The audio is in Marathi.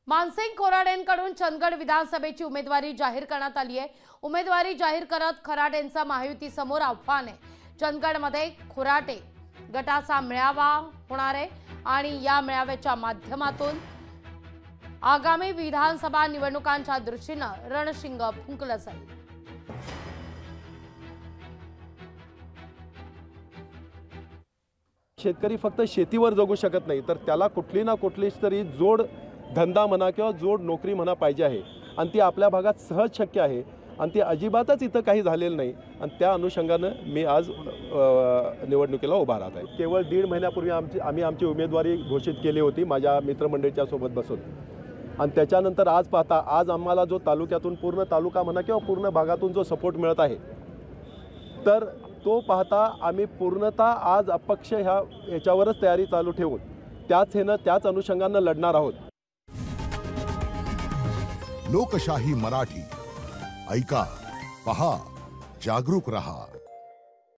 मानसिंग कोराडेंकडून चंदगड विधानसभेची उमेदवारी जाहीर करण्यात आली आहे। उमेदवारी जाहीर करत खराडेंचा महायुती समोर आव्हान आहे। चंदगडमध्ये खोराटे गटाचा मेळावा होणार आहे आणि या मेळाव्याच्या माध्यमातून आगामी विधानसभा निवडणुकांच्या दृष्टीने रणशिंग फुंकलं जाईल। शेतकरी फक्त शेतीवर जगू शकत नाही, तर त्याला कुठली ना कुठली तरी जोड धंदा म्हणा किंवा जोड नोकरी म्हणा पाहिजे आहे आणि ती आपल्या भागात सहज शक्य आहे आणि ती अजिबातच इथं काही झालेलं नाही आणि त्या अनुषंगाने मी आज निवडणुकीला उभा राहत आहे। केवळ 1.5 महिन्यापूर्वी आम्ही आमची उमेदवारी घोषित केली होती माझ्या मित्रमंडळीच्या सोबत बसून आणि त्याच्यानंतर आज पाहता आज आम्हाला जो तालुक्यातून पूर्ण तालुका म्हणा किंवा पूर्ण भागातून जो सपोर्ट मिळत आहे, तर तो पाहता आम्ही पूर्णतः आज अपक्ष ह्याच्यावरच तयारी चालू ठेवून त्याच अनुषंगाने लढणार आहोत। लोकशाही मराठी ऐका, पहा, जागरूक रहा।